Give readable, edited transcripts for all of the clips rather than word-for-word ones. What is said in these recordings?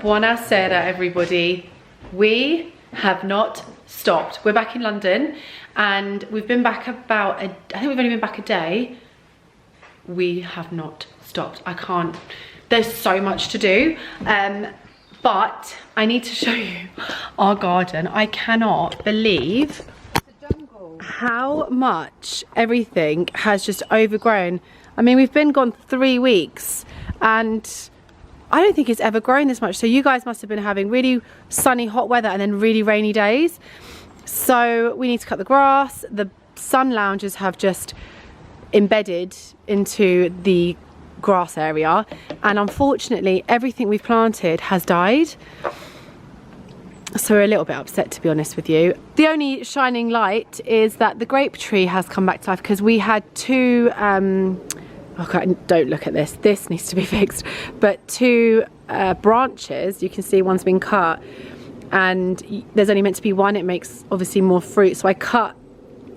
Buonasera, everybody. We have not stopped. We're back in London and we've been back about, I think we've only been back a day. We have not stopped. I can't, there's so much to do. But I need to show you our garden. I cannot believe how much everything has just overgrown. I mean, we've been gone 3 weeks and I don't think it's ever grown this much. So you guys must have been having really sunny, hot weather and then really rainy days. So we need to cut the grass. The sun lounges have just embedded into the grass area. And unfortunately, everything we've planted has died. So we're a little bit upset, to be honest with you. The only shining light is that the grape tree has come back to life because we had two, oh God, don't look at this. This needs to be fixed. But two branches, you can see one's been cut and there's only meant to be one. It makes obviously more fruit. So I cut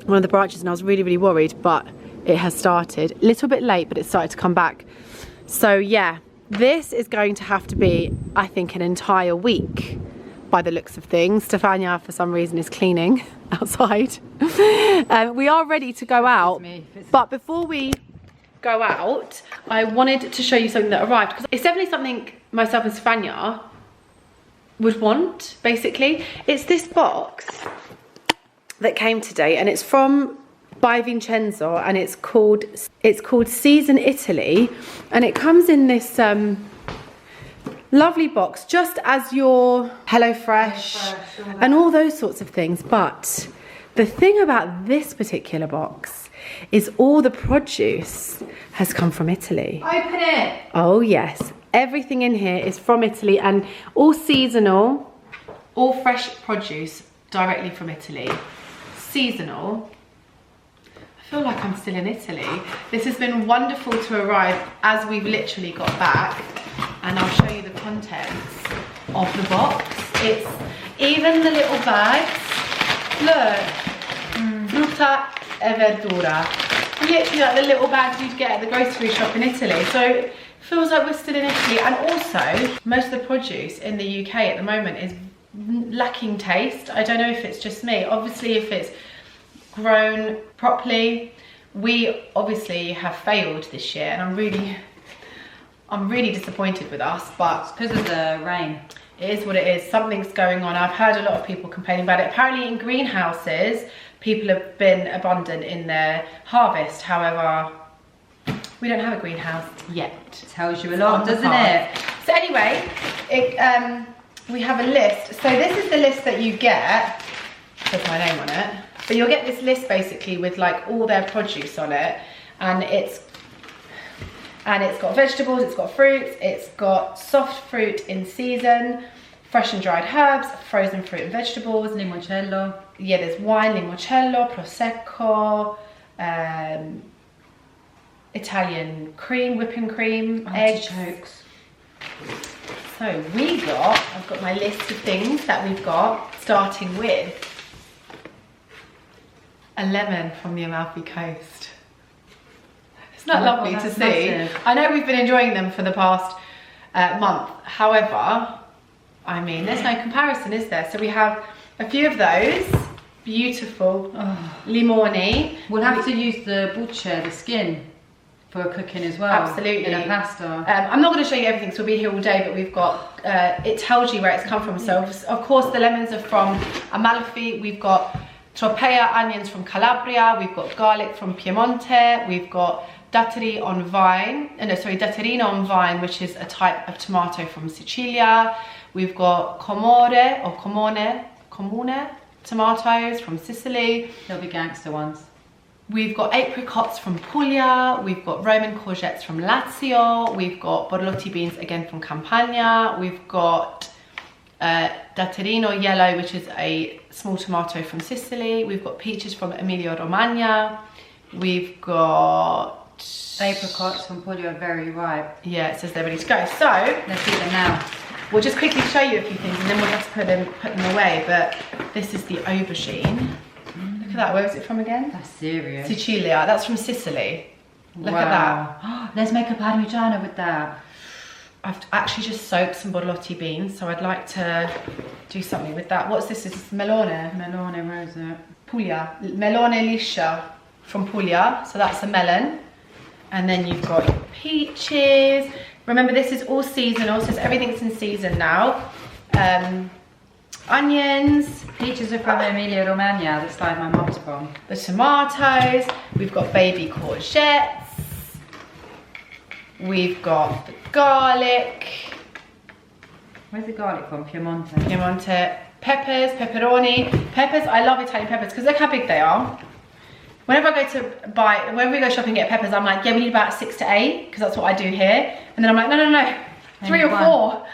one of the branches and I was really, really worried, but it has started. A little bit late, but it started to come back. So yeah, this is going to have to be, I think, an entire week by the looks of things. Stefania, for some reason, is cleaning outside. We are ready to go out, but before we go out, I wanted to show you something that arrived because it's definitely something myself and Stefania would want, basically. It's this box that came today and it's from by Vincenzo and it's called Season Italy, and it comes in this lovely box just as your HelloFresh and all those sorts of things. But the thing about this particular box is all the produce has come from Italy. Open it! Oh yes, everything in here is from Italy and all seasonal, all fresh produce directly from Italy. Seasonal. I feel like I'm still in Italy. This has been wonderful to arrive as we've literally got back, and I'll show you the contents of the box. It's even the little bags. Look, frutta e verdura. Literally like the little bags you'd get at the grocery shop in Italy. So it feels like we're still in Italy. And also, most of the produce in the UK at the moment is lacking taste. I don't know if it's just me. Obviously, if it's grown properly, we obviously have failed this year, and I'm really disappointed with us, but it's because of the rain. It is what it is. Something's going on. I've heard a lot of people complaining about it. Apparently in greenhouses, people have been abundant in their harvest. However, we don't have a greenhouse yet. Tells you a lot, doesn't it? So anyway, we have a list. So this is the list that you get. There's my name on it. But you'll get this list basically with like all their produce on it, and it's got vegetables, it's got fruits, it's got soft fruit in season, fresh and dried herbs, frozen fruit and vegetables, limoncello. Yeah, there's wine, limoncello, prosecco, Italian cream, whipping cream, eggs. Artichokes. So I've got my list of things that we've got, starting with a lemon from the Amalfi Coast. Isn't that lovely to see? Massive. I know we've been enjoying them for the past month. However, I mean, there's no comparison, is there? So we have a few of those. Beautiful limoni. We'll have to use the buccia, the skin, for cooking as well. Absolutely. In a pasta. I'm not going to show you everything, so we'll be here all day, but we've got, it tells you where it's come from. So, of course, the lemons are from Amalfi. We've got tropea onions from Calabria. We've got garlic from Piemonte. We've got datterino on vine, which is a type of tomato from Sicilia. We've got comune tomatoes from Sicily. They'll be gangster ones. We've got apricots from Puglia. We've got Roman courgettes from Lazio. We've got borlotti beans again from Campania. We've got datterino yellow, which is a small tomato from Sicily. We've got peaches from Emilia Romagna. We've got apricots from Puglia, very ripe. Yeah, it says they're ready to go. So let's eat them now. We'll just quickly show you a few things and then we'll have to put them away. But this is the aubergine. Look at that. Where was it from again? That's serious. Sicilia. That's from Sicily. Look at that. Let's make a parmigiano with that. I've actually just soaked some borlotti beans, so I'd like to do something with that. What's this? Is this melone? Melone Rosa. Puglia. Melone liscia from Puglia, so that's a melon. And then you've got your peaches. Remember, this is all seasonal, so everything's in season now. Onions. Peaches are from Emilia Romagna, the side my mum's from. The tomatoes. We've got baby courgettes. We've got the garlic. Where's the garlic from? Piemonte. Piemonte. Peppers, pepperoni. Peppers, I love Italian peppers because look how big they are. Whenever I go to buy, whenever we go shopping and get peppers, I'm like, yeah, we need about 6 to 8 because that's what I do here. And then I'm like, no, 3 or 4.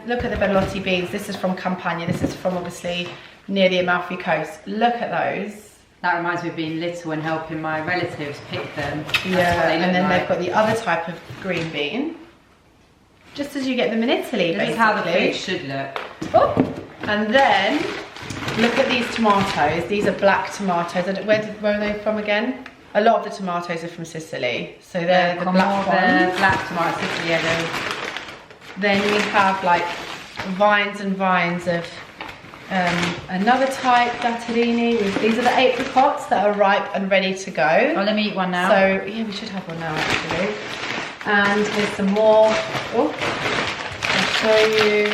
Look at the borlotti beans. This is from Campania. This is from obviously near the Amalfi Coast. Look at those. That reminds me of being little and helping my relatives pick them. Yeah, and then they've got the other type of green bean. Just as you get them in Italy, This is how the food should look. Oh, and then look at these tomatoes. These are black tomatoes. Where are they from again? A lot of the tomatoes are from Sicily. So they're the black ones. Black tomatoes, Sicily. Then we have like vines and vines of another type, datterini. These are the apricots that are ripe and ready to go. Oh, let me eat one now. So yeah, we should have one now actually. And there's some more. Oh, I'll show you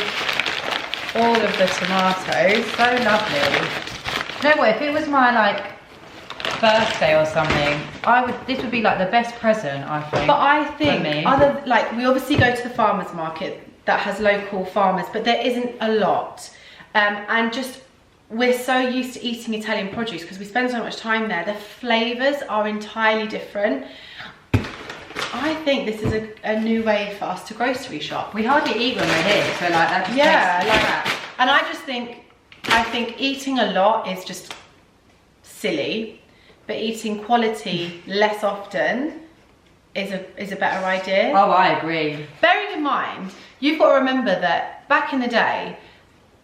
all of the tomatoes. So lovely. You know what? If it was my like birthday or something, this would be like the best present, I think. But I think we obviously go to the farmers market that has local farmers, but there isn't a lot. And just we're so used to eating Italian produce because we spend so much time there. The flavors are entirely different. I think this is a new way for us to grocery shop. We hardly eat when we're here, so like that just that. And I think eating a lot is just silly, but eating quality less often is a better idea. Oh, I agree. Bearing in mind, you've got to remember that back in the day,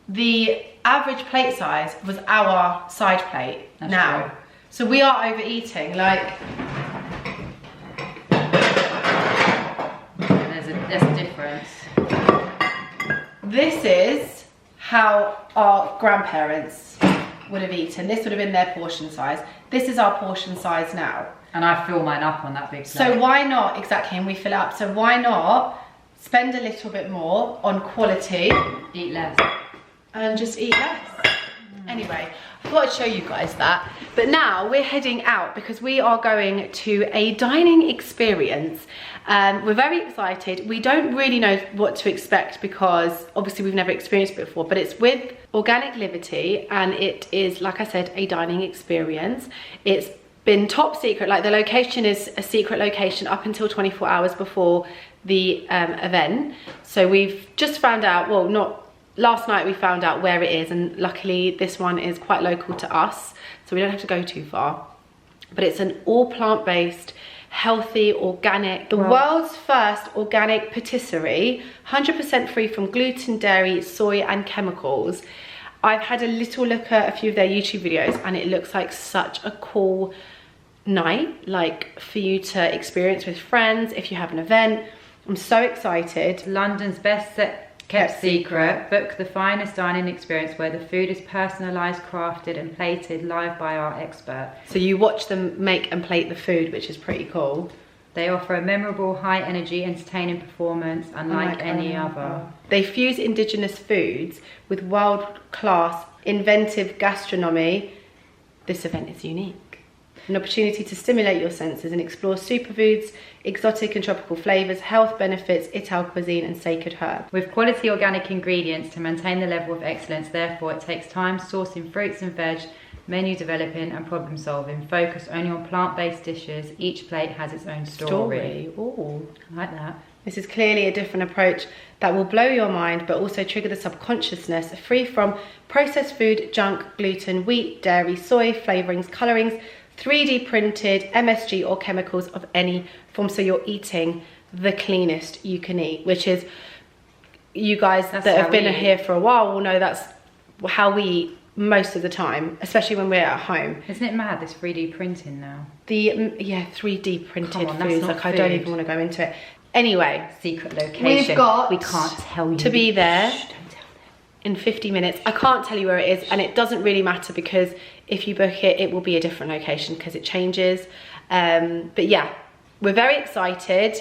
the average plate size was our side plate. That's now. true. So we are overeating, like. There's a difference. This is how our grandparents would have eaten. This would have been their portion size. This is our portion size now. And I fill mine up on that big plate. So why not, exactly, and we fill it up. So why not spend a little bit more on quality. Eat less. And just eat less. Anyway, I thought I'd show you guys that. But now we're heading out because we are going to a dining experience. We're very excited. We don't really know what to expect because obviously we've never experienced it before, but it's with Organic Liberty and it is, like I said, a dining experience. It's been top secret, like the location is a secret location up until 24 hours before the event. So we've just found out, well, not last night we found out where it is, and luckily this one is quite local to us, so we don't have to go too far. But it's an all plant-based, healthy, organic, the world's first organic patisserie, 100% free from gluten, dairy, soy and chemicals. I've had a little look at a few of their YouTube videos and it looks like such a cool night, like for you to experience with friends if you have an event. I'm so excited. London's best kept secret. Book the finest dining experience where the food is personalised, crafted and plated live by our expert. So you watch them make and plate the food, which is pretty cool. They offer a memorable, high energy, entertaining performance unlike any other. They fuse indigenous foods with world-class, inventive gastronomy. This event is unique. An opportunity to stimulate your senses and explore superfoods, exotic and tropical flavours, health benefits, Ital cuisine and sacred herbs. With quality organic ingredients to maintain the level of excellence, therefore it takes time sourcing fruits and veg, menu developing and problem solving. Focus only on plant-based dishes. Each plate has its own story. Ooh, I like that. This is clearly a different approach that will blow your mind but also trigger the subconsciousness, free from processed food, junk, gluten, wheat, dairy, soy, flavourings, colourings, 3D printed, MSG or chemicals of any form. So you're eating the cleanest you can eat, which is, you guys that have been here for a while will know that's how we eat most of the time, especially when we're at home. Isn't it mad, this 3D printing now? Yeah, 3D printed foods, like I don't even want to go into it. Anyway, secret location. We've got we can't tell you to be there Shh, don't tell in 50 minutes. I can't tell you where it is, and it doesn't really matter because if you book it, it will be a different location because it changes. But yeah, we're very excited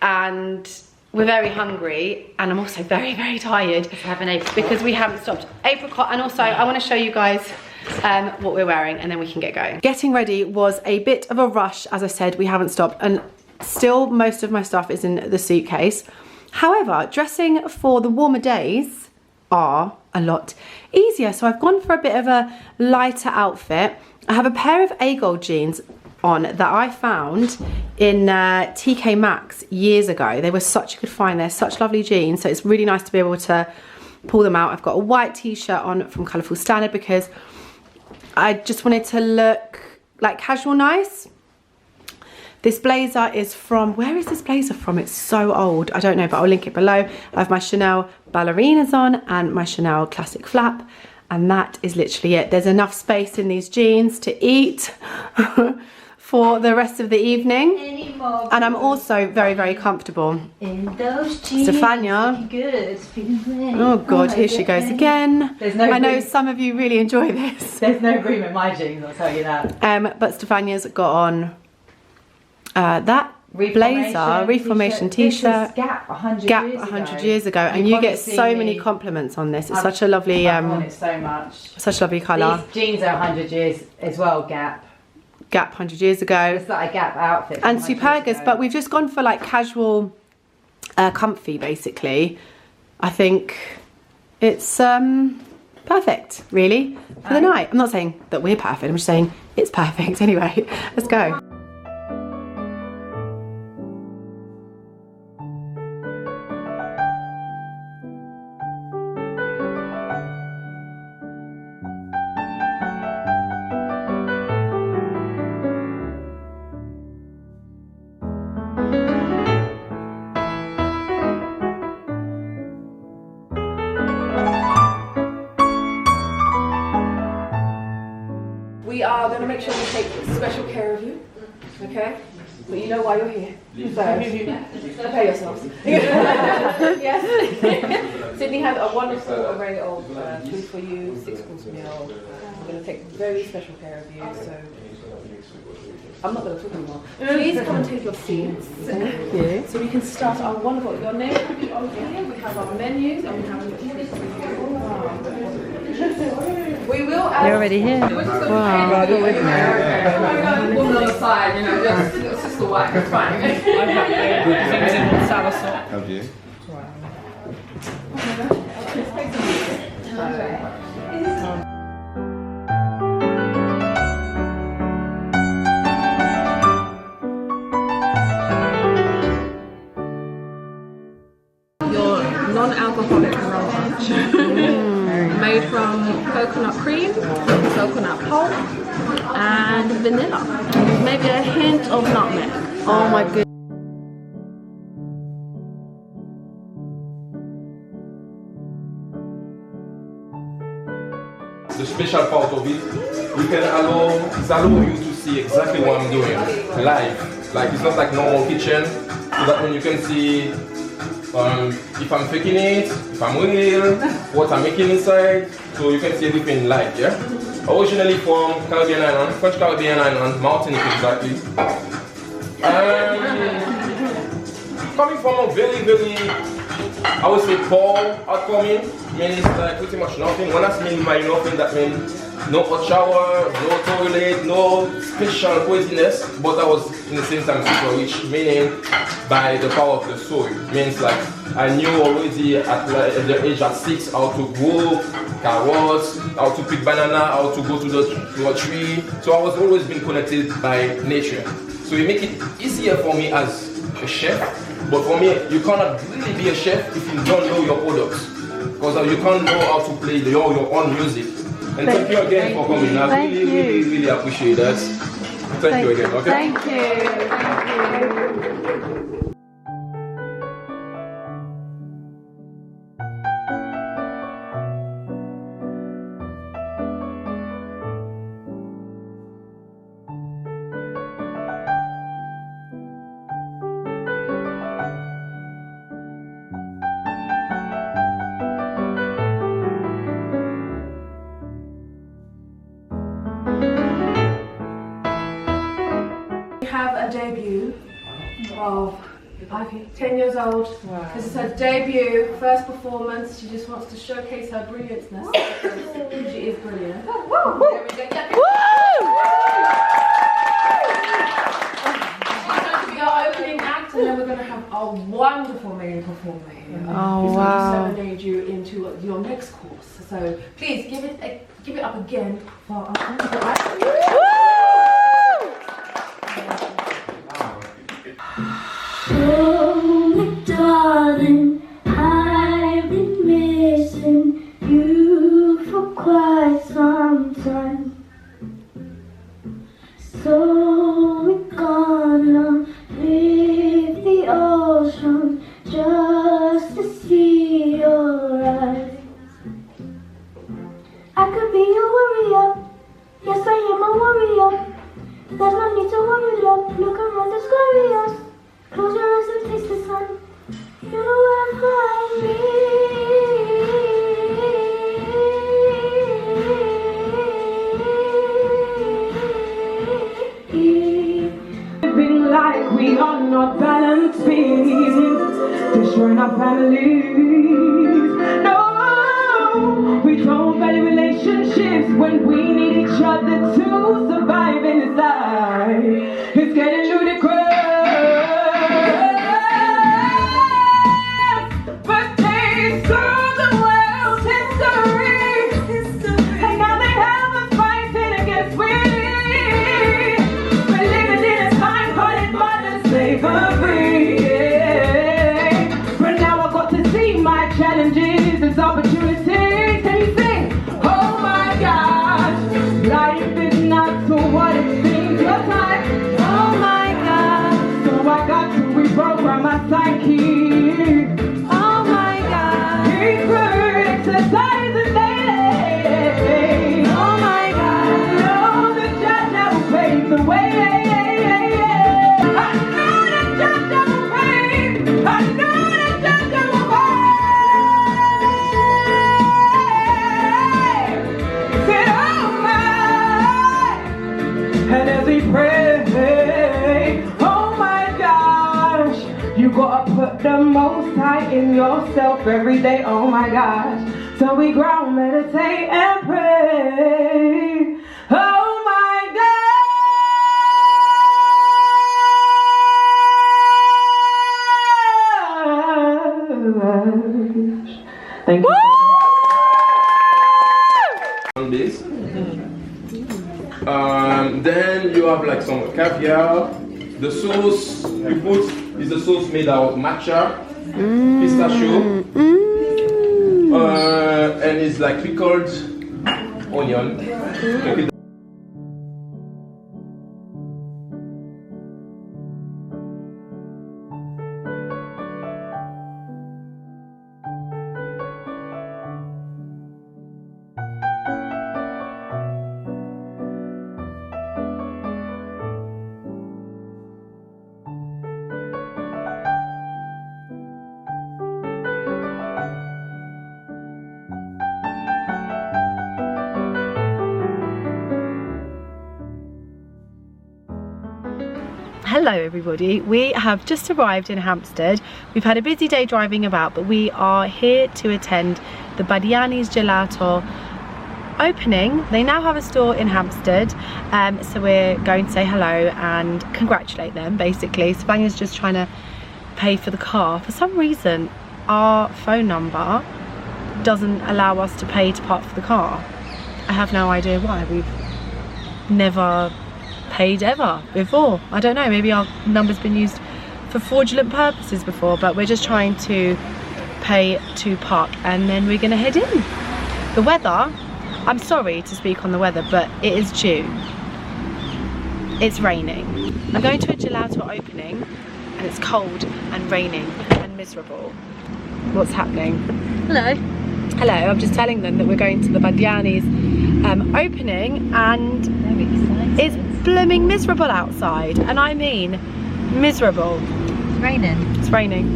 and we're very hungry, and I'm also very, very tired. Let's have an apricot. Because we haven't stopped. Apricot, and also I want to show you guys what we're wearing and then we can get going. Getting ready was a bit of a rush. As I said, we haven't stopped, and still most of my stuff is in the suitcase. However, dressing for the warmer days are a lot easier. So I've gone for a bit of a lighter outfit. I have a pair of A-Gold jeans on that I found in TK Maxx years ago. They were such a good find. They're such lovely jeans, so it's really nice to be able to pull them out. I've got a white t-shirt on from Colourful Standard because I just wanted to look like casual nice. This blazer is from, where is this blazer from? It's so old, I don't know, but I'll link it below. I have my Chanel ballerinas on and my Chanel classic flap, and that is literally it. There's enough space in these jeans to eat for the rest of the evening. And I'm also very, very comfortable. In those jeans, Stefania. good, Oh God, here she goes again. There's no I know room. some of you really enjoy this. There's no room in my jeans, I'll tell you that. But Stefania's got on that blazer, Reformation t-shirt. Gap 100 Gap years 100 ago. years ago, and you get so many compliments on this. It's such a lovely, I've worn it so much. such a lovely colour. These jeans are 100 years as well, Gap. Gap 100 years ago. It's like a Gap outfit. And 100 years Supergas, ago. but we've just gone for like casual, comfy basically. I think it's perfect, really, for the night. I'm not saying that we're perfect, I'm just saying it's perfect. Anyway, let's go. We are going to make sure we take special care of you, okay? But you know why you're here. So, prepare yourselves. Yes. Sydney has a wonderful array of food for you, 6-course meal. We're going to take very special care of you, so I'm not going to talk anymore. Please come and take your seats. Yeah. So we can start our wonderful, your name will be on here. We have our menus and we have the tickets for you. We will add. You're already here. Wow. Woman on the side, you know, just sister wife, it's fine. Have you? Your non-alcoholic rum punch. Made from coconut cream, coconut pulp, and vanilla. Maybe a hint of nutmeg. Oh my goodness. The special part of it, we can allow you to see exactly what I'm doing live. Like it's not like normal kitchen, so that when you can see if I'm faking it, if I'm real, what I'm making inside, so you can see everything live, yeah? Originally from Caribbean island, French Caribbean island, Martinique exactly. Coming from a very, very, I would say poor outcoming, means like pretty much nothing. When I mean by nothing, that means no hot shower, no toilet, no special coziness, but I was in the same time super rich, meaning by the power of the soil. Means like I knew already at the age of 6 how to grow carrots, how to pick banana, how to go to a tree. So I was always been connected by nature. So it make it easier for me as a chef, but for me, you cannot really be a chef if you don't know your products. Because you can't know how to play your own music. And thank you again for coming. I really appreciate that. Thank you again, okay? Thank you. have a debut of Ivy, 10 years old. Wow. This is her debut, first performance. She just wants to showcase her brilliantness. She is brilliant. There we go. Yeah. She's going to be our opening act, and then we're going to have a wonderful main performer here. Who's going to serenade you into your next course. So please give it up again for our wonderful Ivy. Oh, darling, I've been missing you for quite some time. So we're gonna leave the ocean just to see your eyes. I could be a warrior, yes I am a warrior. There's no need to worry, love, look around, it's glorious. Close your eyes and taste the sun. You know where to find me. Living like we are not balanced beings, destroying our families. No, we don't value relationships when we need each other to survive in this life. It's getting ludicrous. Challenges, opportunities, and you think, oh my gosh, life is not so what it seems. Your time, oh my God, so I got to reprogram my psyche. Oh my God, keep exercising daily. Oh my God, know that God never paves the way. I know that God never paves. I know that God never paves. And as we pray, oh my gosh, you gotta put the most high in yourself every day, oh my gosh. So we ground, meditate, and pray, oh my gosh. Thank you. On this. Then you have like some caviar. The sauce you put is a sauce made out of matcha, pistachio, and it's like pickled onion. Hello everybody, we have just arrived in Hampstead. We've had a busy day driving about, but we are here to attend the Badiani's Gelato opening. They now have a store in Hampstead, so we're going to say hello and congratulate them basically. Spanya's just trying to pay for the car. For some reason our phone number doesn't allow us to pay to park for the car. I have no idea why. We've never paid ever before. I don't know, maybe our number's been used for fraudulent purposes before, but we're just trying to pay to park and then we're gonna head in. The weather, I'm sorry to speak on the weather, but it is June. It's raining. I'm going to a gelato opening and it's cold and raining and miserable. What's happening? Hello. Hello, I'm just telling them that we're going to the Badiani's opening and it's blooming miserable outside, and I mean miserable. It's raining. It's raining.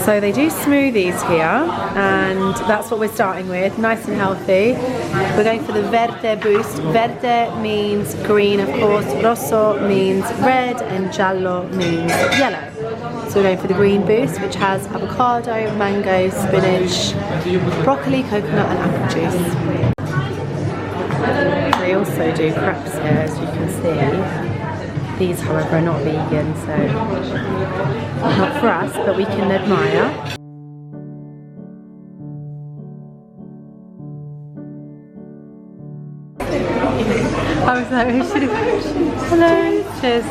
So they do smoothies here, and that's what we're starting with, nice and healthy. We're going for the Verde Boost. Verde means green, of course, Rosso means red, and Giallo means yellow. So we're going for the green boost, which has avocado, mango, spinach, broccoli, coconut and apple juice. They also do crepes here, as you can see. These, however, are not vegan, so not for us, but we can admire. I was like, hello, cheers.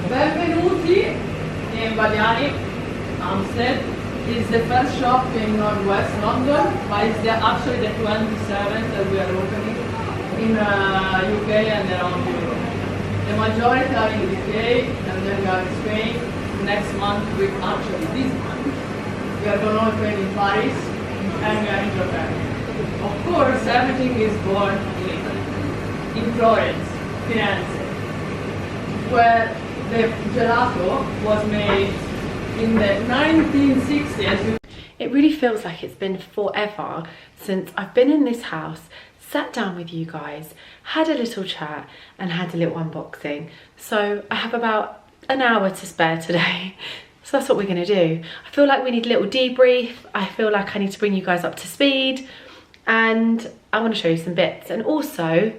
Benvenuti in Baliani, Amsterdam. It's the first shop in Northwest London, but it's actually the 27th that we are opening in UK and around Europe. The majority are in the UK, and then we are in Spain. Next month, this month, we are going to open in Paris, and we are in Japan. Of course, everything is born in Italy, in Florence, Firenze, where the gelato was made in the 1960s. It really feels like it's been forever since I've been in this house, sat down with you guys, had a little chat and had a little unboxing. So I have about an hour to spare today. So that's what we're gonna do. I feel like we need a little debrief. I feel like I need to bring you guys up to speed, and I want to show you some bits, and also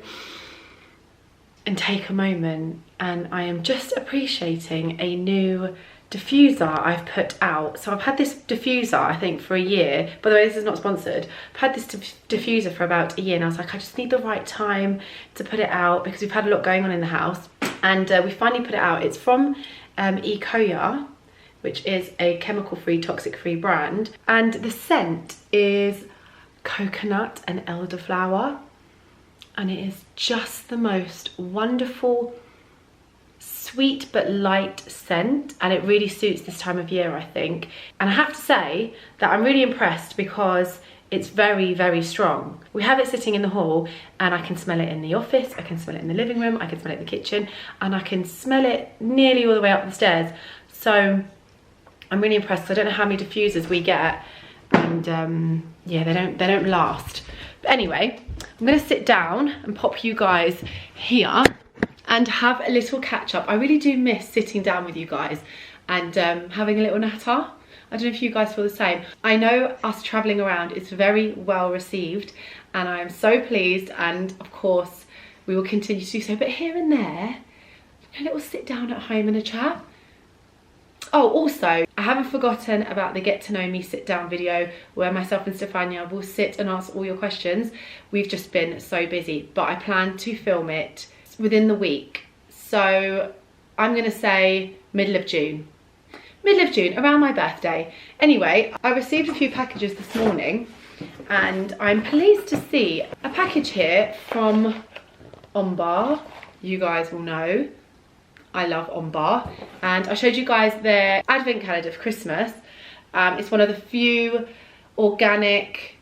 take a moment, and I am just appreciating a new diffuser I've put out. So I've had this diffuser, I think, for a year. By the way, this is not sponsored. I've had this diffuser for about a year, and I was like, I just need the right time to put it out because we've had a lot going on in the house, and we finally put it out. It's from Ecoya, which is a chemical-free, toxic-free brand, and the scent is coconut and elderflower, and it is just the most wonderful, sweet but light scent, and it really suits this time of year, I think. And I have to say that I'm really impressed because it's very, very strong. We have it sitting in the hall, and I can smell it in the office, I can smell it in the living room, I can smell it in the kitchen, and I can smell it nearly all the way up the stairs. So I'm really impressed. I don't know how many diffusers we get, and yeah, they don't last. But anyway, I'm gonna sit down and pop you guys here and have a little catch up. I really do miss sitting down with you guys and having a little natter. I don't know if you guys feel the same. I know us traveling around is very well received, and I am so pleased, and of course we will continue to do so, but here and there, a little sit down at home and a chat. Oh, also, I haven't forgotten about the Get to Know Me sit down video where myself and Stefania will sit and ask all your questions. We've just been so busy, but I plan to film it within the week. So I'm gonna say middle of June, around my birthday. Anyway, I received a few packages this morning, and I'm pleased to see a package here from Ombar. You guys will know I love Ombar, and I showed you guys their advent calendar for Christmas. It's one of the few organic,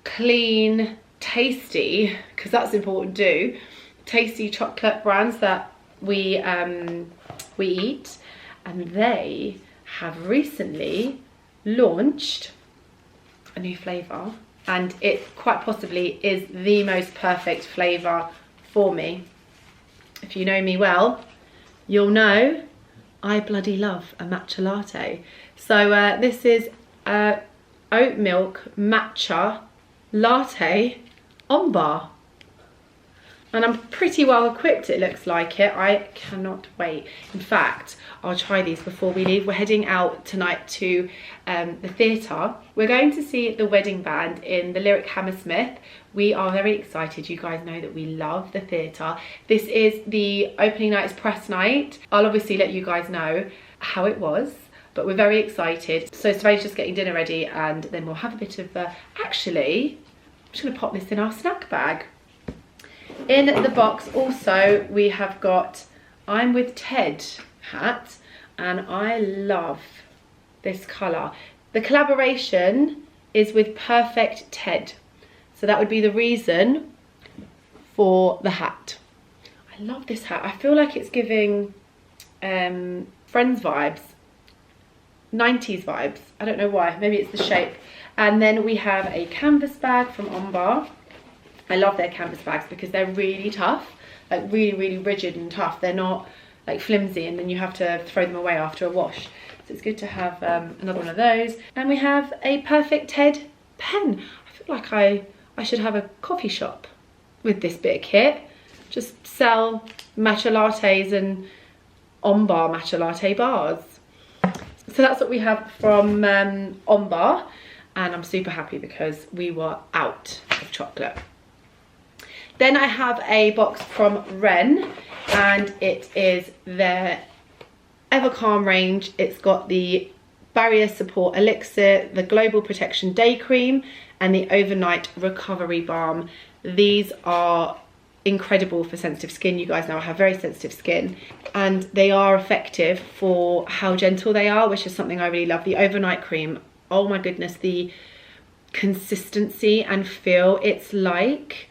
clean, tasty, because that's important too, tasty chocolate brands that we eat, and they have recently launched a new flavour, and it quite possibly is the most perfect flavour for me. If you know me well, you'll know I bloody love a matcha latte. So this is oat milk matcha latte Ombar. And I'm pretty well equipped, it looks like it. I cannot wait. In fact, I'll try these before we leave. We're heading out tonight to the theatre. We're going to see the wedding band in the Lyric Hammersmith. We are very excited. You guys know that we love the theatre. This is the opening night's press night. I'll obviously let you guys know how it was, but we're very excited. So Svein's just getting dinner ready, and then we'll have a bit of, actually, I'm just gonna pop this in our snack bag. In the box also, we have got I'm with Ted hat, and I love this colour. The collaboration is with Perfect Ted. So that would be the reason for the hat. I love this hat. I feel like it's giving Friends vibes, 90s vibes. I don't know why, maybe it's the shape. And then we have a canvas bag from Ombar. I love their canvas bags because they're really tough, like really, really rigid and tough. They're not like flimsy and then you have to throw them away after a wash. So it's good to have another one of those. And we have a Perfect Ted pen. I feel like I should have a coffee shop with this bit of kit. Just sell matcha lattes and Ombar matcha latte bars. So that's what we have from Ombar, and I'm super happy because we were out of chocolate. Then I have a box from Ren, and it is their Ever Calm range. It's got the Barrier Support Elixir, the Global Protection Day Cream, and the Overnight Recovery Balm. These are incredible for sensitive skin. You guys know I have very sensitive skin, and they are effective for how gentle they are, which is something I really love. The overnight cream, oh my goodness, the consistency and feel, it's like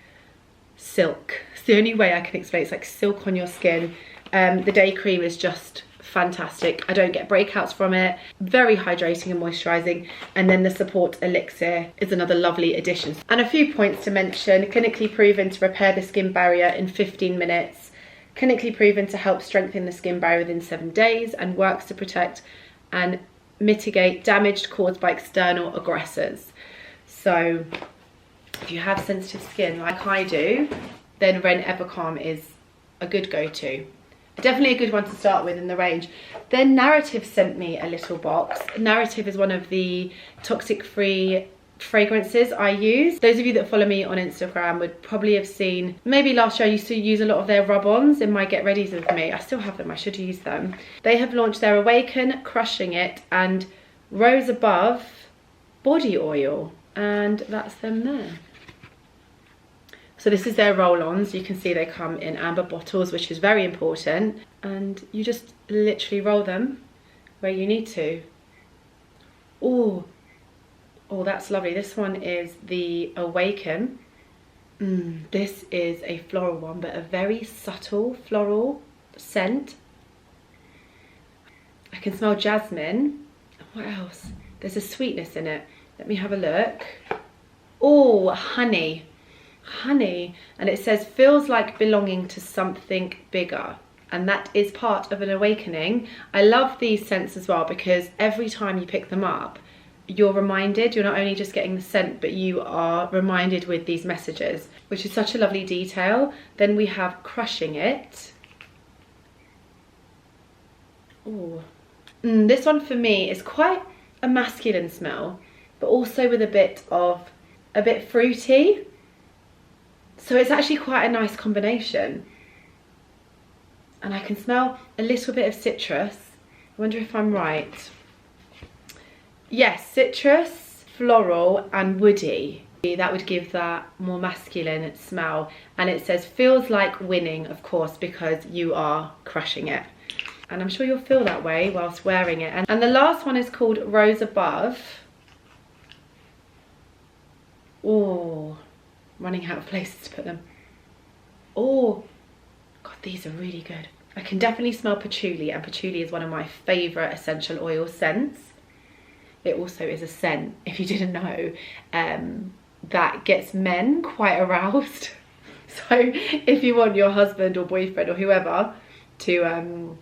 silk. It's the only way I can explain it. It's like silk on your skin. The day cream is just fantastic. I don't get breakouts from it. Very hydrating and moisturizing. And then the Support Elixir is another lovely addition. And a few points to mention: clinically proven to repair the skin barrier in 15 minutes, clinically proven to help strengthen the skin barrier within 7 days, and works to protect and mitigate damage caused by external aggressors. So if you have sensitive skin like I do, then Ren Evercalm is a good go-to. Definitely a good one to start with in the range. Then Narrative sent me a little box. Narrative is one of the toxic-free fragrances I use. Those of you that follow me on Instagram would probably have seen, maybe last year I used to use a lot of their rub-ons in my Get Readies with me. I still have them, I should use them. They have launched their Awaken, Crushing It, and Rose Above body oil, and that's them there. So this is their roll-ons. You can see they come in amber bottles, which is very important. And you just literally roll them where you need to. Oh, that's lovely. This one is the Awaken. This is a floral one, but a very subtle floral scent. I can smell jasmine. What else? There's a sweetness in it. Let me have a look. Oh, honey. Honey, and it says feels like belonging to something bigger, and that is part of an awakening. I love these scents as well because every time you pick them up you're reminded. You're not only just getting the scent, but you are reminded with these messages, which is such a lovely detail. Then we have Crushing It. Oh, this one for me is quite a masculine smell, but also with a bit fruity. So it's actually quite a nice combination. And I can smell a little bit of citrus. I wonder if I'm right. Yes, citrus, floral and woody. That would give that more masculine smell. And it says feels like winning, of course, because you are crushing it. And I'm sure you'll feel that way whilst wearing it. And the last one is called Rose Above. Oh, running out of places to put them. Oh, God, these are really good. I can definitely smell patchouli, and patchouli is one of my favourite essential oil scents. It also is a scent, if you didn't know, that gets men quite aroused. So if you want your husband or boyfriend or whoever to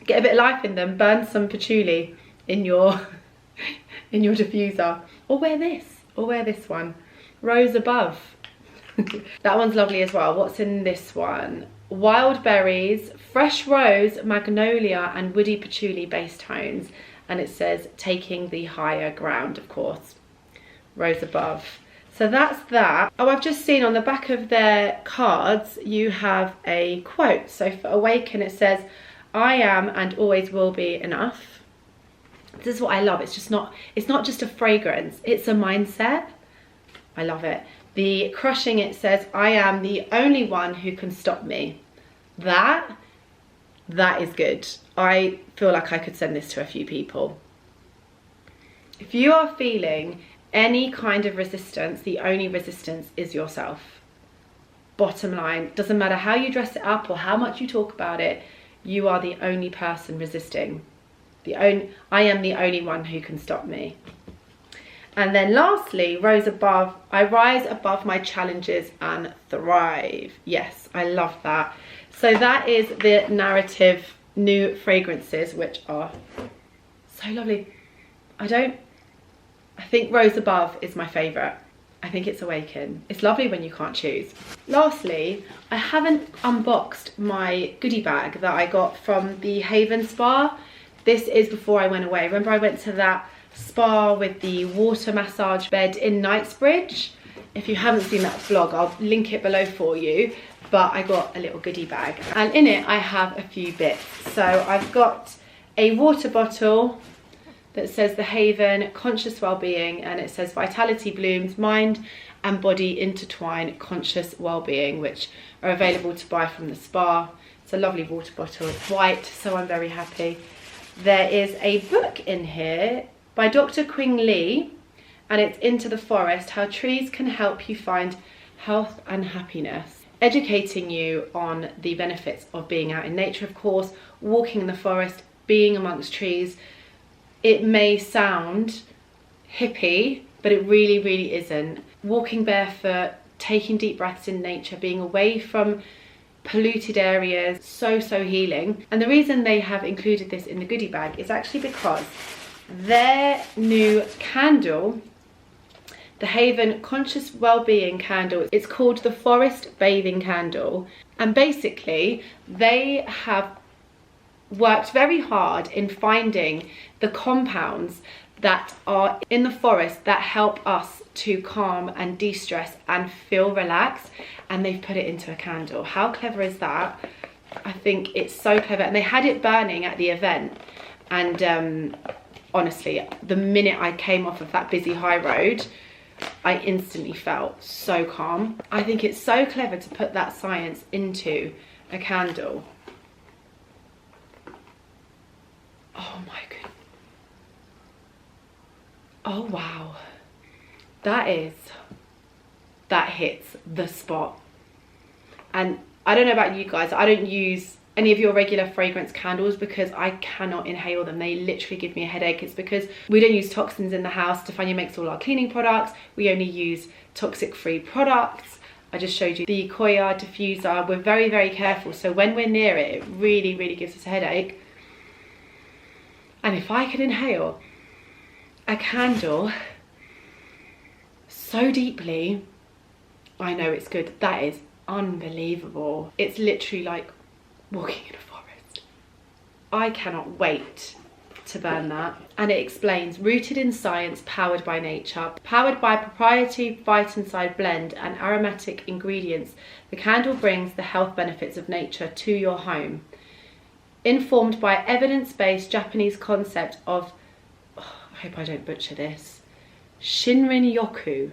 get a bit of life in them, burn some patchouli in your diffuser, or wear this one, Rose Above. That one's lovely as well. What's in this one? Wild berries, fresh rose, magnolia and woody patchouli base tones. And it says taking the higher ground, of course. Rose above. So that's that. Oh, I've just seen on the back of their cards, you have a quote. So for Awaken, it says, I am and always will be enough. This is what I love. It's not just a fragrance, it's a mindset. I love it. The Crushing, it says, I am the only one who can stop me. That is good. I feel like I could send this to a few people. If you are feeling any kind of resistance, the only resistance is yourself. Bottom line, doesn't matter how you dress it up or how much you talk about it, you are the only person resisting. I am the only one who can stop me. And then lastly, Rose Above, I rise above my challenges and thrive. Yes, I love that. So that is the Narrative new fragrances, which are so lovely. I think Rose Above is my favourite. I think it's Awaken. It's lovely when you can't choose. Lastly, I haven't unboxed my goodie bag that I got from the Haven Spa. This is before I went away. Remember I went to that spa with the water massage bed in Knightsbridge? If you haven't seen that vlog, I'll link it below for you. But I got a little goodie bag and in it I have a few bits. So I've got a water bottle that says the Haven Conscious Wellbeing, and it says Vitality Blooms, Mind and Body Intertwine Conscious Wellbeing, which are available to buy from the spa. It's a lovely water bottle. It's white, so I'm very happy. There is a book in here by Dr. Quing Lee, and it's Into the Forest, How Trees Can Help You Find Health and Happiness. Educating you on the benefits of being out in nature, of course, walking in the forest, being amongst trees. It may sound hippie, but it really, really isn't. Walking barefoot, taking deep breaths in nature, being away from polluted areas, so healing. And the reason they have included this in the goodie bag is actually because their new candle, the Haven Conscious Wellbeing Candle, it's called the Forest Bathing Candle. And basically, they have worked very hard in finding the compounds that are in the forest that help us to calm and de-stress and feel relaxed, and they've put it into a candle. How clever is that? I think it's so clever. And they had it burning at the event, and honestly, the minute I came off of that busy high road, I instantly felt so calm. I think it's so clever to put that science into a candle. Oh my goodness. Oh wow. That hits the spot. And I don't know about you guys, I don't use any of your regular fragrance candles because I cannot inhale them. They literally give me a headache. It's because we don't use toxins in the house. Stefania makes all our cleaning products. We only use toxic free products. I just showed you the Koya diffuser. We're very, very careful. So when we're near it, it really, really gives us a headache. And if I could inhale a candle so deeply, I know it's good. That is unbelievable. It's literally like walking in a forest. I cannot wait to burn that. And it explains, rooted in science, powered by nature, powered by proprietary Vitanside blend and aromatic ingredients, the candle brings the health benefits of nature to your home. Informed by evidence-based Japanese concept of, I hope I don't butcher this, Shinrin-yoku.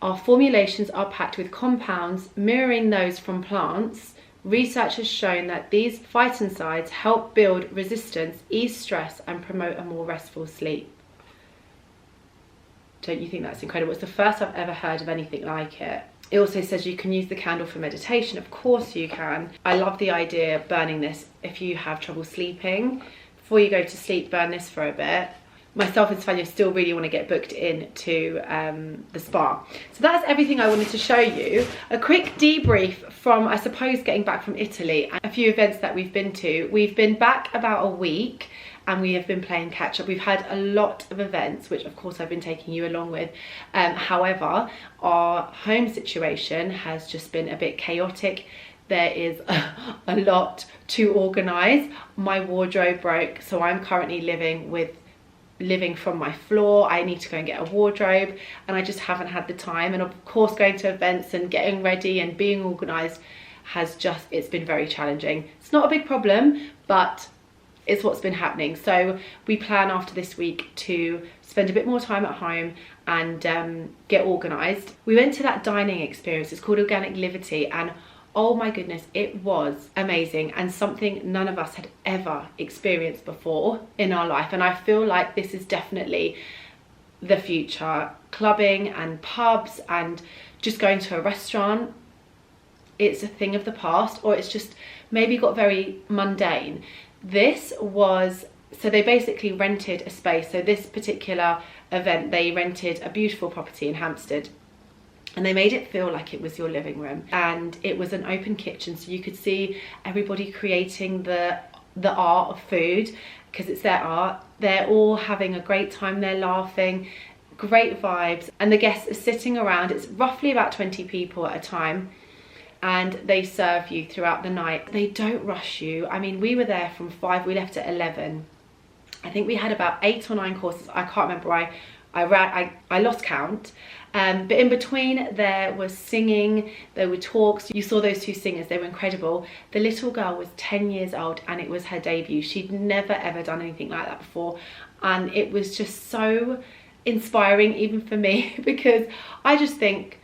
Our formulations are packed with compounds mirroring those from plants. Research has shown that these phytoncides help build resistance, ease stress, and promote a more restful sleep. Don't you think that's incredible? It's the first I've ever heard of anything like it. It also says you can use the candle for meditation. Of course you can. I love the idea of burning this if you have trouble sleeping. Before you go to sleep, burn this for a bit. Myself and Stefania still really want to get booked in to the spa. So that's everything I wanted to show you. A quick debrief from, I suppose, getting back from Italy and a few events that we've been to. We've been back about a week, and we have been playing catch up. We've had a lot of events, which of course I've been taking you along with. However, our home situation has just been a bit chaotic. There is a lot to organise. My wardrobe broke, so I'm currently living from my floor. I need to go and get a wardrobe, and I just haven't had the time. And of course, going to events and getting ready and being organised it's been very challenging. It's not a big problem, but it's what's been happening. So we plan after this week to spend a bit more time at home and get organised. We went to that dining experience. It's called Organic Liberty, and oh my goodness, it was amazing, and something none of us had ever experienced before in our life. And I feel like this is definitely the future. Clubbing and pubs and just going to a restaurant, it's a thing of the past, or it's just maybe got very mundane. So they basically rented a space. So this particular event, they rented a beautiful property in Hampstead, and they made it feel like it was your living room, and it was an open kitchen, so you could see everybody creating the art of food, because it's their art. They're all having a great time, they're laughing, great vibes, and the guests are sitting around. It's roughly about 20 people at a time, and they serve you throughout the night. They don't rush you. I mean, we were there from 5, we left at 11. I think we had about 8 or 9 courses. I can't remember, I lost count. But in between there was singing, there were talks. You saw those 2 singers, they were incredible. The little girl was 10 years old, and it was her debut. She'd never ever done anything like that before, and it was just so inspiring even for me, because I just think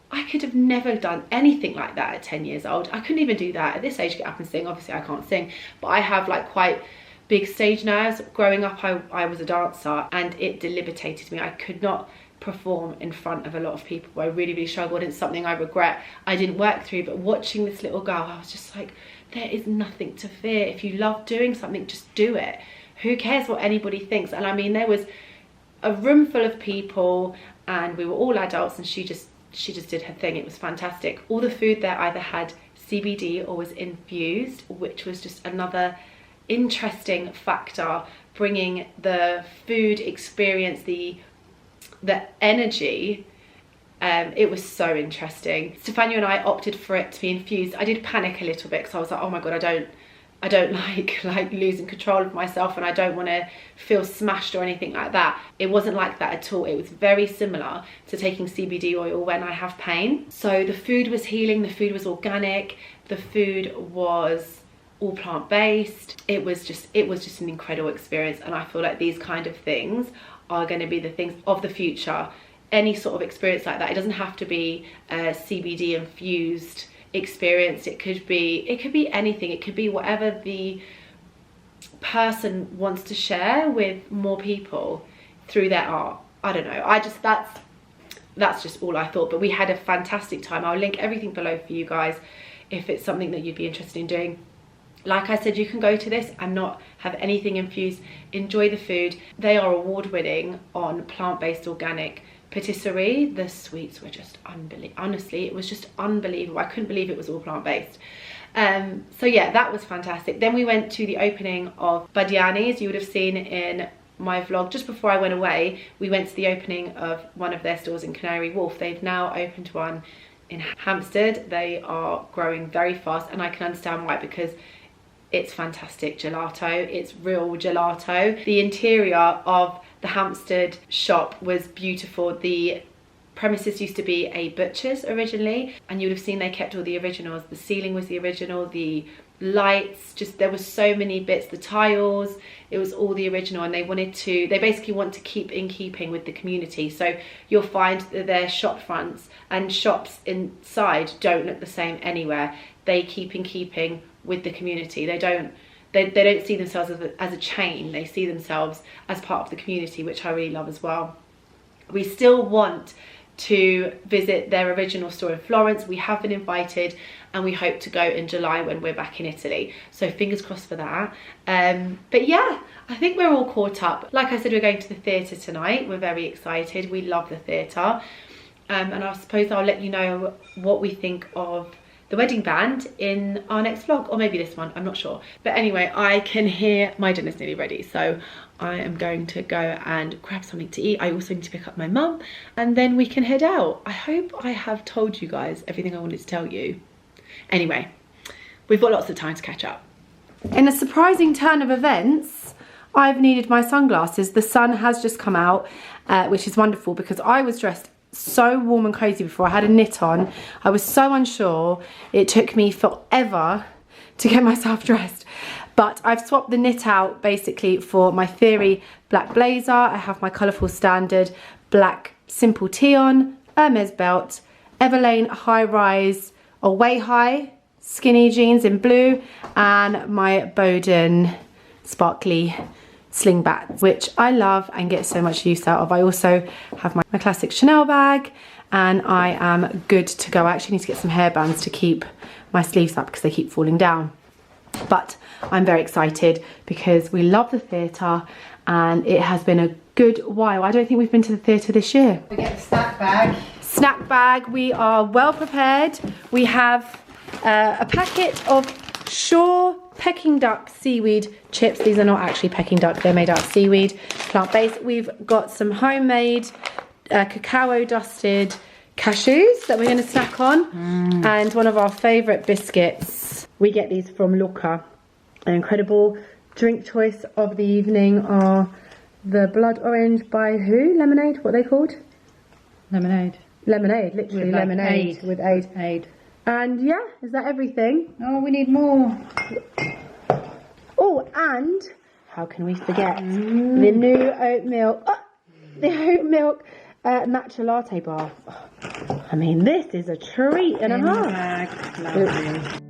I could have never done anything like that at 10 years old. I couldn't even do that at this age, get up and sing. Obviously I can't sing, but I have like quite big stage nerves. Growing up I was a dancer, and it debilitated me. I could not perform in front of a lot of people. I really struggled. It's something I regret I didn't work through. But watching this little girl, I was just like, there is nothing to fear. If you love doing something, just do it. Who cares what anybody thinks? And I mean, there was a room full of people, and we were all adults, and she just did her thing. It was fantastic. All the food there either had CBD or was infused, which was just another interesting factor, bringing the food experience, the energy. It was so interesting. Stefania and I opted for it to be infused. I did panic a little bit, because I was like, oh my god, I don't like losing control of myself, and I don't want to feel smashed or anything like that. It wasn't like that at all. It was very similar to taking CBD oil when I have pain. So the food was healing, the food was organic, the food was all plant-based. It was just an incredible experience, and I feel like these kind of things are going to be the things of the future. Any sort of experience like that, it doesn't have to be a CBD infused experience. It could be anything. It could be whatever the person wants to share with more people through their art. I don't know, that's just all I thought. But we had a fantastic time. I'll link everything below for you guys if it's something that you'd be interested in doing. Like I said, you can go to this and not have anything infused. Enjoy the food. They are award-winning on plant-based organic patisserie. The sweets were just unbelievable. Honestly, it was just unbelievable. I couldn't believe it was all plant-based. So yeah, that was fantastic. Then we went to the opening of Badiani's. You would have seen in my vlog just before I went away, we went to the opening of one of their stores in Canary Wharf. They've now opened one in Hampstead. They are growing very fast, and I can understand why, because it's fantastic gelato. It's real gelato. The interior of the Hampstead shop was beautiful. The premises used to be a butcher's originally, and you would have seen they kept all the originals. The ceiling was the original, the lights, just there was so many bits, the tiles, it was all the original, and they basically want to keep in keeping with the community. So you'll find that their shop fronts and shops inside don't look the same anywhere. They keep in keeping with the community. They don't see themselves as a chain. They see themselves as part of the community, which I really love as well. We still want to visit their original store in Florence. We have been invited, and we hope to go in July when we're back in Italy. So fingers crossed for that. But yeah, I think we're all caught up. Like I said, we're going to the theatre tonight. We're very excited. We love the theatre. And I suppose I'll let you know what we think of the wedding band in our next vlog, or maybe this one, I'm not sure. But anyway, I can hear my dinner's nearly ready, so I am going to go and grab something to eat. I also need to pick up my mum, and then we can head out. I hope I have told you guys everything I wanted to tell you. Anyway, we've got lots of time to catch up. In a surprising turn of events, I've needed my sunglasses. The sun has just come out, which is wonderful, because I was dressed so warm and cozy before. I had a knit on. I was so unsure. It took me forever to get myself dressed. But I've swapped the knit out basically for my Theory black blazer. I have my colourful standard black simple tee on, Hermes belt, Everlane high rise or way high skinny jeans in blue, and my Bowden sparkly slingbacks, which I love and get so much use out of. I also have my classic Chanel bag, and I am good to go. I actually need to get some hairbands to keep my sleeves up because they keep falling down. But I'm very excited because we love the theatre, and it has been a good while. I don't think we've been to the theatre this year. We get the snack bag. Snack bag, we are well prepared. We have a packet of Shaw Peking duck seaweed chips. These are not actually Peking duck, they're made out of seaweed, plant-based. We've got some homemade cacao dusted cashews that we're going to snack on, and one of our favourite biscuits. We get these from Luca. An incredible drink choice of the evening are the blood orange by who? Lemonade? What are they called? Lemonade. Lemonade, literally With, like, lemonade aid. with aid. Aid. And yeah, is that everything? Oh, we need more. Oh, and how can we forget the new oat milk, the oat milk matcha latte bar. I mean, this is a treat and a half. Lovely.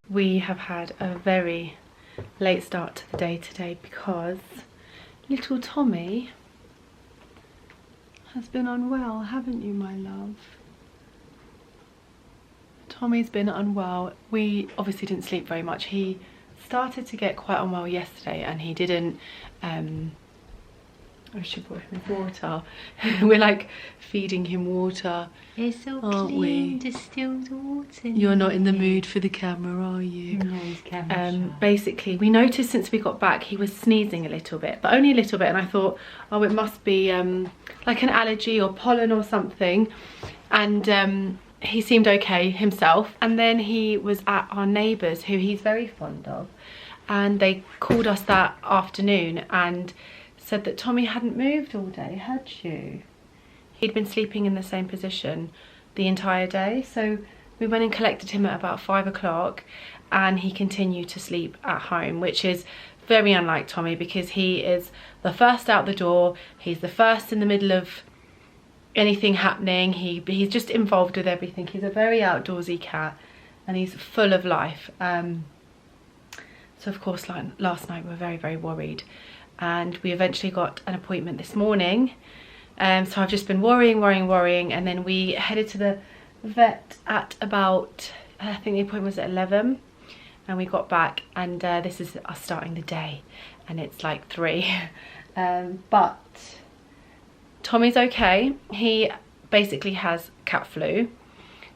We have had a very late start to the day today because little Tommy has been unwell, haven't you, my love? Tommy's been unwell. We obviously didn't sleep very much. He started to get quite unwell yesterday, and he didn't I should put him in water. We're like feeding him water. It's so aren't clean, we? distilled water. You're not in the mood for the camera, are you? No, he's camera shy. Basically, we noticed since we got back he was sneezing a little bit, but only a little bit, and I thought, oh, it must be like an allergy or pollen or something. And he seemed okay himself. And then he was at our neighbours, who he's very fond of, and they called us that afternoon and said that Tommy hadn't moved all day, had you? He'd been sleeping in the same position the entire day. So we went and collected him at about 5 o'clock, and he continued to sleep at home, which is very unlike Tommy because he is the first out the door. He's the first in the middle of anything happening. He's just involved with everything. He's a very outdoorsy cat, and he's full of life. So of course, like last night, we were very, very worried. And we eventually got an appointment this morning. So I've just been worrying, and then we headed to the vet at about, I think the appointment was at 11, and we got back, and this is us starting the day, and it's like 3. But Tommy's okay. He basically has cat flu,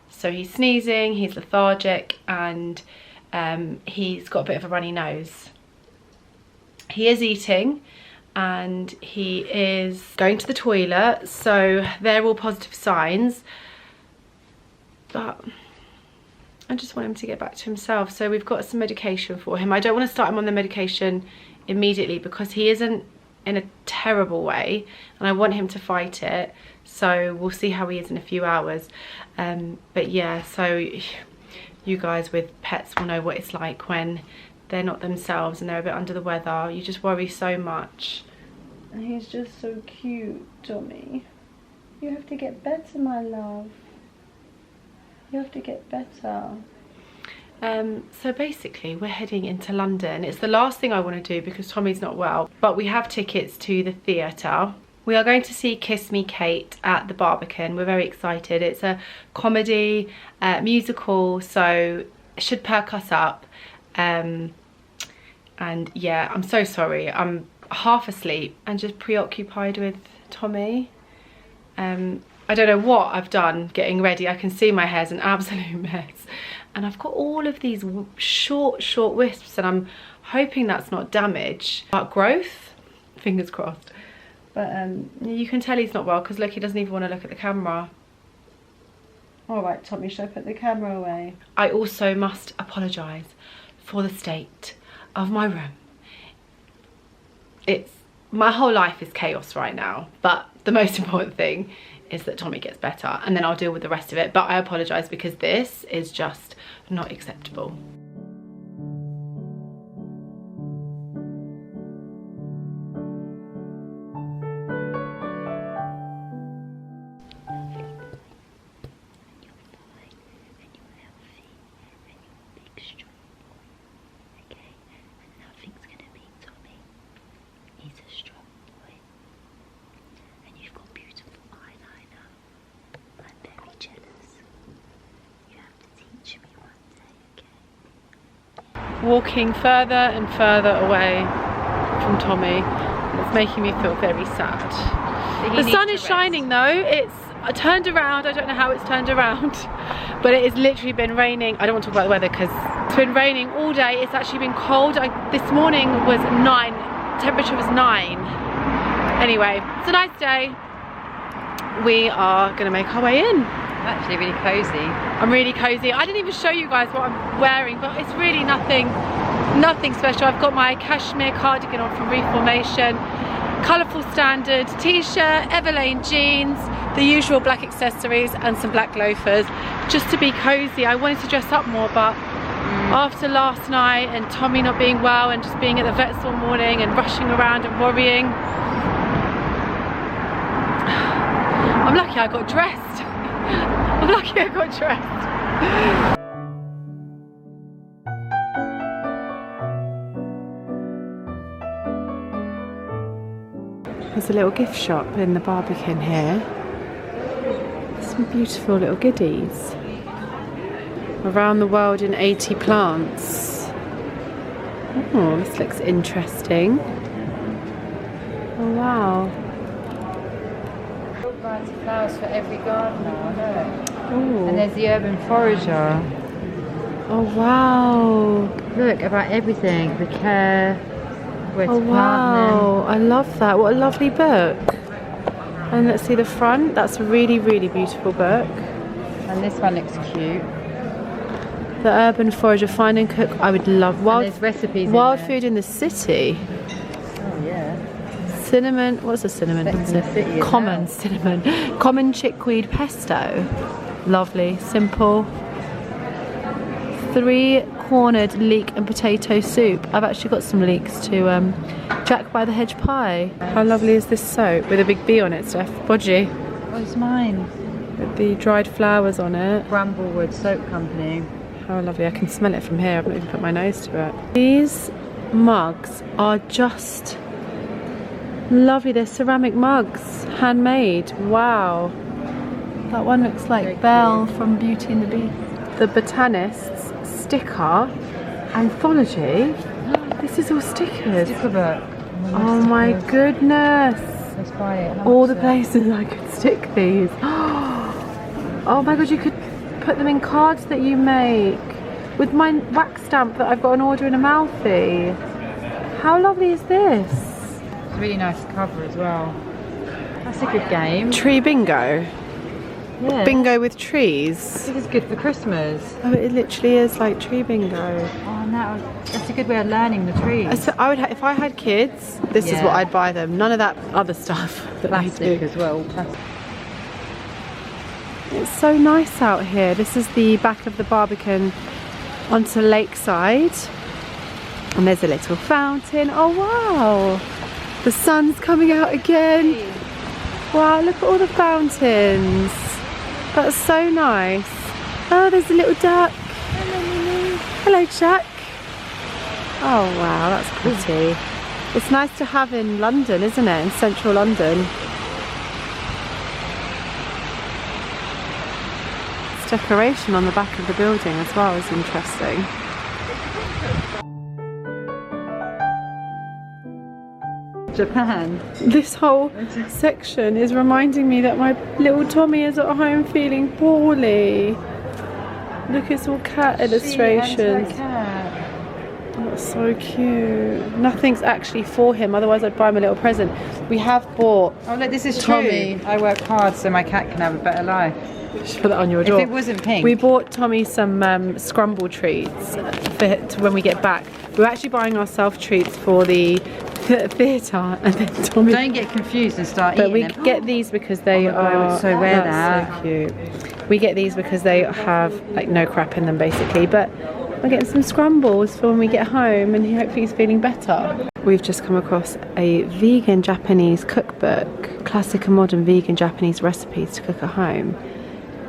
so he's sneezing, he's lethargic, and he's got a bit of a runny nose. He is eating, and he is going to the toilet, so they're all positive signs. But I just want him to get back to himself. So we've got some medication for him. I don't want to start him on the medication immediately because he isn't in a terrible way and I want him to fight it. So we'll see how he is in a few hours. But yeah, so you guys with pets will know what it's like when they're not themselves and they're a bit under the weather. You just worry so much. And he's just so cute, Tommy. You have to get better, my love. You have to get better. So basically we're heading into London. It's the last thing I want to do because Tommy's not well, but we have tickets to the theatre. We are going to see Kiss Me Kate at the Barbican. We're very excited. It's a comedy musical, so it should perk us up. And yeah, I'm so sorry. I'm half asleep and just preoccupied with Tommy. I don't know what I've done getting ready. I can see my hair's an absolute mess. And I've got all of these short wisps and I'm hoping that's not damage, but growth, fingers crossed. But you can tell he's not well because look, he doesn't even want to look at the camera. All right, Tommy, should I put the camera away? I also must apologise for the state of my room. My whole life is chaos right now, but the most important thing is that Tommy gets better and then I'll deal with the rest of it. But I apologise because this is just not acceptable. Walking further and further away from Tommy. It's making me feel very sad. The sun is shining though. It's turned around. I don't know how it's turned around, but it has literally been raining. I don't want to talk about the weather because it's been raining all day. It's actually been cold. This morning was 9. Temperature was 9. Anyway, it's a nice day. We are going to make our way in. Actually really cozy. I'm really cozy. I didn't even show you guys what I'm wearing, but it's really nothing special. I've got my cashmere cardigan on from Reformation, colourful standard t-shirt, Everlane jeans, the usual black accessories and some black loafers just to be cozy. I wanted to dress up more, but after last night and Tommy not being well and just being at the vets all morning and rushing around and worrying, I'm lucky I got dressed. I'm lucky I got dressed. There's a little gift shop in the Barbican here. Some beautiful little goodies. Around the world in 80 plants. Oh, this looks interesting. Oh wow. Flowers for every gardener, look. Ooh. And there's the urban forager. Oh wow. Look, about everything, the care, where to Oh plant wow, I love that. What a lovely book. And let's see the front. That's a really, really beautiful book. them. And this one looks cute. The Urban Forager, Find and Cook. I would love And there's recipes wild in there. food in the city. Oh yeah. Cinnamon, what's a cinnamon? Sex and the City as Common well. cinnamon. Common chickweed pesto. Lovely, simple. 3-cornered leek and potato soup. I've actually got some leeks to Jack by the Hedge pie. How lovely is this soap with a big bee on it, Steph? Bodgy. What's mine? With the dried flowers on it. Bramblewood Soap Company. How lovely, I can smell it from here. I've not even put my nose to it. These mugs are just lovely. They're ceramic mugs, handmade. Wow. That one looks like Very Belle cute. from Beauty and the Beast. The Botanist's sticker anthology. This is all stickers. Sticker book. Oh my goodness. Let's buy it. How All much the is it? places I could stick these. Oh my god, you could put them in cards that you make. With my wax stamp that I've got an order in Amalfi. How lovely is this? It's a really nice cover as well. That's a good game. Tree bingo. Yeah. bingo with trees. This is good for Christmas. Oh, it literally is like tree bingo. Oh, no, that's a good way of learning the trees. So I would, if I had kids, this is what I'd buy them. None of that other stuff that Plastic they do. as well. Plastic. It's so nice out here. This is the back of the Barbican onto Lakeside. And there's a little fountain. Oh wow! The sun's coming out again. Wow, look at all the fountains. That's so nice. Oh, there's a little duck. Hello, Jack. Oh wow, that's pretty. It's nice to have in London, isn't it? In central London. This decoration on the back of the building as well is interesting. Japan. This whole section is reminding me that my little Tommy is at home feeling poorly. Look, it's all cat illustrations. That's so cute. Nothing's actually for him, otherwise I'd buy him a little present. We have bought Oh look, this is Tommy. true. I work hard so my cat can have a better life. Just put that on your door. If it wasn't pink. We bought Tommy some scrumble treats for when we get back. We're actually buying ourselves treats for the theatre, and then Tommy. Don't get confused and start But eating we them. get these because they my God, I are would so wear that's that. so cute. We get these because they have like no crap in them basically. But we're getting some scrumbles for when we get home, and hopefully he's feeling better. We've just come across a vegan Japanese cookbook, classic and modern vegan Japanese recipes to cook at home,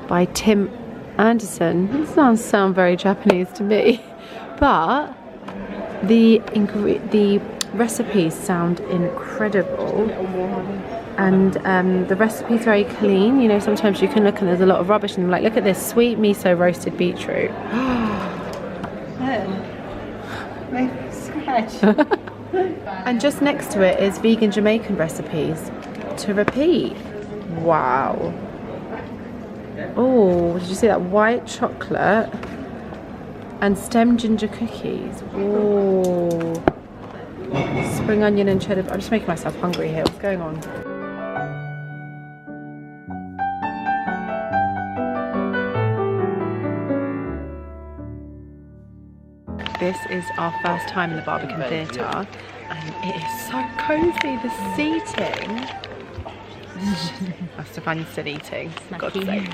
by Tim Anderson. It doesn't sound very Japanese to me, but the recipes sound incredible, and the recipe's very clean. You know, sometimes you can look and there's a lot of rubbish, and I'm like, look at this sweet miso roasted beetroot. And just next to it is vegan Jamaican recipes to repeat. Wow. Oh, did you see that? White chocolate and stem ginger cookies. Oh. Spring onion and cheddar. I'm just making myself hungry here. What's going on? This is our first time in the Barbican Theatre, and it is so cosy. The seating. Stefani's still eating, for God's sake.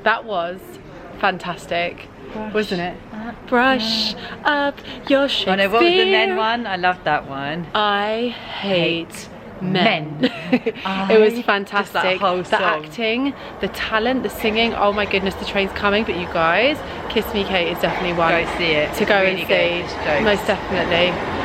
That was fantastic, wasn't it? Brush up your Shakespeare. Oh no, what was the men one? I loved that one. I hate men. Men. It was fantastic. Just that whole the song. acting, the talent, the singing. Oh my goodness, the train's coming. But you guys, Kiss Me Kate is definitely one Go see it. to go It's really and see. good. Jokes. Most definitely.